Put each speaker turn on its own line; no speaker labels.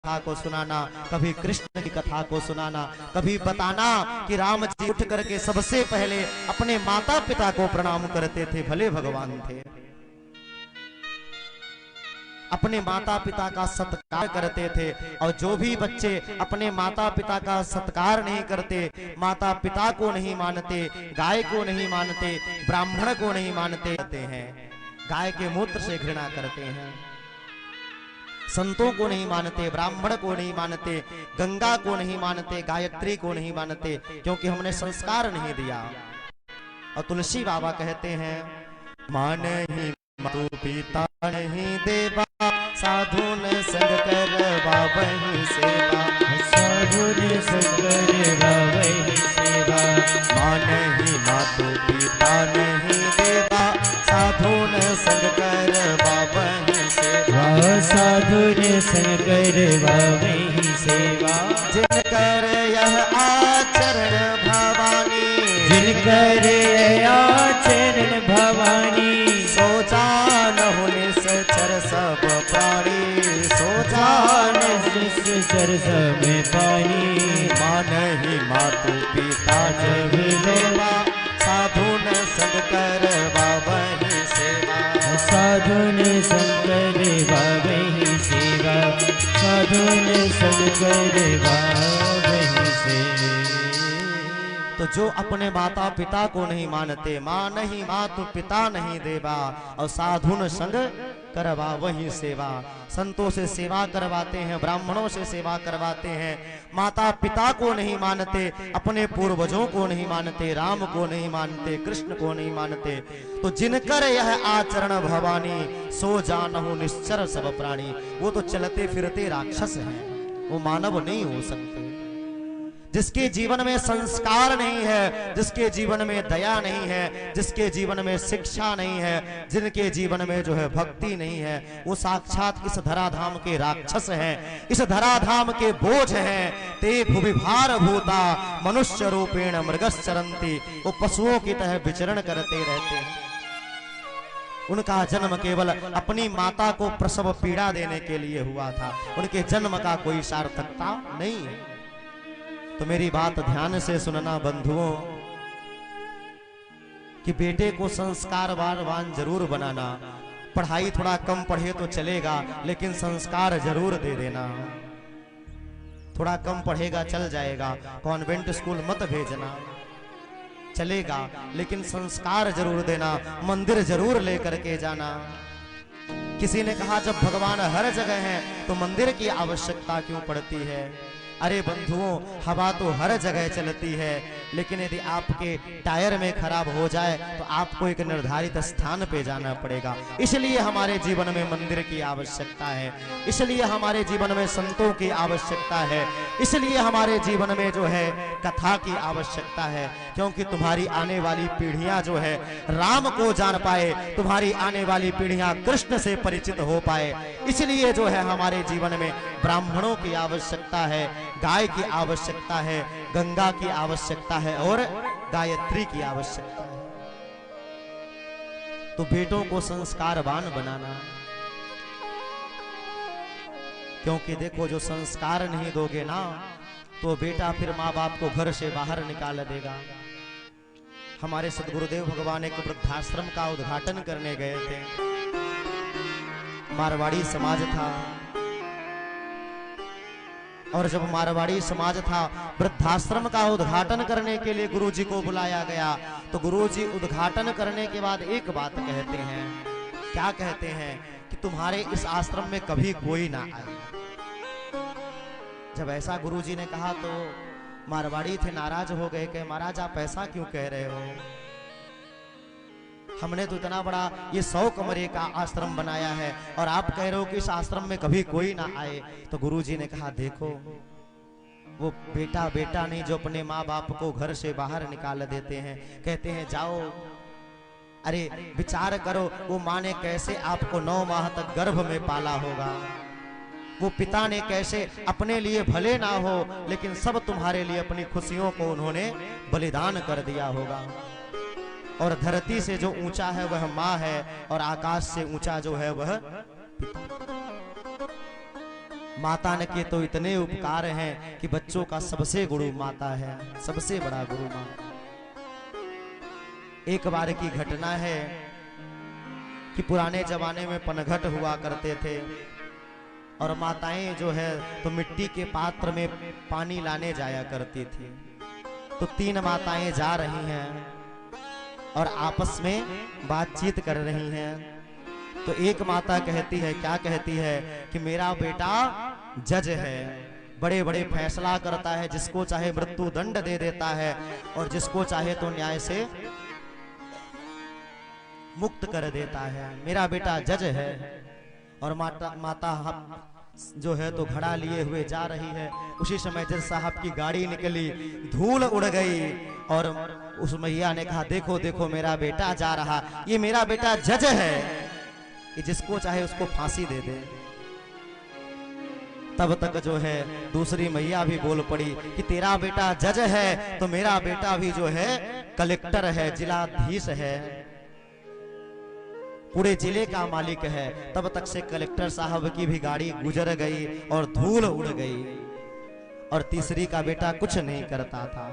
कथा को सुनाना, कभी कृष्ण की कथा को सुनाना, कभी बताना कि राम जी उठ करके सबसे पहले अपने माता पिता को प्रणाम करते थे, भले भगवान थे। अपने माता पिता का सत्कार करते थे। और जो भी बच्चे अपने माता पिता का सत्कार नहीं करते, माता पिता को नहीं मानते, गाय को नहीं मानते, ब्राह्मण को नहीं मानते हैं, गाय के मूत्र से घृणा करते हैं, संतों को नहीं मानते, ब्राह्मण को नहीं मानते, गंगा को नहीं मानते, गायत्री को नहीं मानते, क्योंकि हमने संस्कार नहीं दिया। और तुलसी बाबा कहते हैं, मान ही मातु पिता नहीं देवा, साधु न संग करवा वही सेवा,
साधु न संग करवा वही सेवा।
मान ही मातु पिता नहीं देवा, साधु न संग करवा वही सेवा,
साधु न संग करवा वही सेवा।
जिनकर यह आचरण भवानी,
जिनकर आचरण भवानी,
सोचा नहु निश्चर सब प्राणी, सोचा
निश्चर सब प्राणी।
मान ही मातु पिता जब देवा, साधु न संग करवा वही सेवा,
साधु न संग करवा वही सेवा, साधु न संग करवा वही सेवा।
तो जो अपने माता पिता को नहीं मानते, मां नहीं मातु पिता नहीं देवा, और साधु न संग करवा वही सेवा, संतों से सेवा करवाते हैं, ब्राह्मणों से सेवा करवाते हैं, माता पिता को नहीं मानते, अपने पूर्वजों को नहीं मानते, राम को नहीं मानते, कृष्ण को नहीं मानते, तो जिनकर यह आचरण भवानी, सो जानहु निश्चर सब प्राणी। वो तो चलते फिरते राक्षस हैं, वो मानव नहीं हो सकते। जिसके जीवन में संस्कार नहीं है, जिसके जीवन में दया नहीं है, जिसके जीवन में शिक्षा नहीं है, जिनके जीवन में जो है भक्ति नहीं है, वो साक्षात इस धराधाम के राक्षस हैं, इस धराधाम के बोझ हैं। ते भुविभार भूता मनुष्य रूपेण मृगश्चरन्ति, वो पशुओं की तरह विचरण करते रहते हैं। उनका जन्म केवल अपनी माता को प्रसव पीड़ा देने के लिए हुआ था, उनके जन्म का कोई सार्थकता नहीं है। तो मेरी बात ध्यान से सुनना बंधुओं, कि बेटे को संस्कारवान जरूर बनाना। पढ़ाई थोड़ा कम पढ़े तो चलेगा, लेकिन संस्कार जरूर दे देना। थोड़ा कम पढ़ेगा चल जाएगा, कॉन्वेंट स्कूल मत भेजना, चलेगा, लेकिन संस्कार जरूर देना, मंदिर जरूर लेकर के जाना। किसी ने कहा, जब भगवान हर जगह हैं तो मंदिर की आवश्यकता क्यों पड़ती है? अरे बंधुओं, हवा तो हर जगह चलती है, लेकिन यदि आपके टायर में खराब हो जाए तो आपको एक निर्धारित स्थान पे जाना पड़ेगा। इसलिए हमारे जीवन में मंदिर की आवश्यकता है, इसलिए हमारे जीवन में संतों की आवश्यकता है, इसलिए हमारे जीवन में जो है कथा की आवश्यकता है, क्योंकि तुम्हारी आने वाली पीढ़ियां जो है राम को जान पाए, तुम्हारी आने वाली पीढ़ियां कृष्ण से परिचित हो पाए। इसलिए जो है हमारे जीवन में ब्राह्मणों की आवश्यकता है, गाय की आवश्यकता है, गंगा की आवश्यकता है और गायत्री की आवश्यकता है। तो बेटों को संस्कारवान बनाना, क्योंकि देखो, जो संस्कार नहीं दोगे ना, तो बेटा फिर माँ बाप को घर से बाहर निकाल देगा। हमारे सदगुरुदेव भगवान एक वृद्धाश्रम का उद्घाटन करने गए थे, मारवाड़ी समाज था, और जब मारवाड़ी समाज था, वृद्धाश्रम का उद्घाटन करने के लिए गुरुजी को बुलाया गया, तो गुरुजी उद्घाटन करने के बाद एक बात कहते हैं। क्या कहते हैं? कि तुम्हारे इस आश्रम में कभी कोई ना आए। जब ऐसा गुरुजी ने कहा तो मारवाड़ी थे नाराज हो गए कि महाराज आप ऐसा क्यों कह रहे हो? हमने तो इतना बड़ा ये 100 कमरे का आश्रम बनाया है और आप कह रहे हो कि इस आश्रम में कभी कोई ना आए। तो गुरुजी ने कहा, देखो, वो बेटा बेटा नहीं जो अपने माँ बाप को घर से बाहर निकाल देते हैं, कहते हैं जाओ। अरे विचार करो, वो माँ ने कैसे आपको 9 माह तक गर्भ में पाला होगा, वो पिता ने कैसे अपने लिए भले ना हो लेकिन सब तुम्हारे लिए अपनी खुशियों को उन्होंने बलिदान कर दिया होगा। और धरती से जो ऊंचा है वह माँ है, और आकाश से ऊंचा जो है वह पिता। माता ने के तो इतने उपकार हैं कि बच्चों का सबसे गुरु माता है, सबसे बड़ा गुरु माँ। एक बार की घटना है कि पुराने जमाने में पनघट हुआ करते थे और माताएं जो है तो मिट्टी के पात्र में पानी लाने जाया करती थी। तो 3 माताएं जा रही हैं और आपस में बातचीत कर रही हैं। तो एक माता कहती है, क्या कहती है कि मेरा बेटा जज है, बड़े बड़े फैसला करता है, जिसको चाहे मृत्यु दंड दे देता है और जिसको चाहे तो न्याय से मुक्त कर देता है, मेरा बेटा जज है। और माता जो है तो घड़ा लिए हुए जा रही है। उसी समय जज साहब की गाड़ी निकली, धूल उड़ गई और उस मैया ने कहा, देखो देखो मेरा बेटा जा रहा, ये मेरा बेटा जज है, ये जिसको चाहे उसको फांसी दे दे। तब तक जो है दूसरी मैया भी बोल पड़ी कि तेरा बेटा जज है तो मेरा बेटा भी जो है कलेक्टर है, जिलाधीश है, पूरे जिले का मालिक है। तब तक से कलेक्टर साहब की भी गाड़ी गुजर गई और धूल उड़ गई और तीसरी का बेटा कुछ नहीं करता था।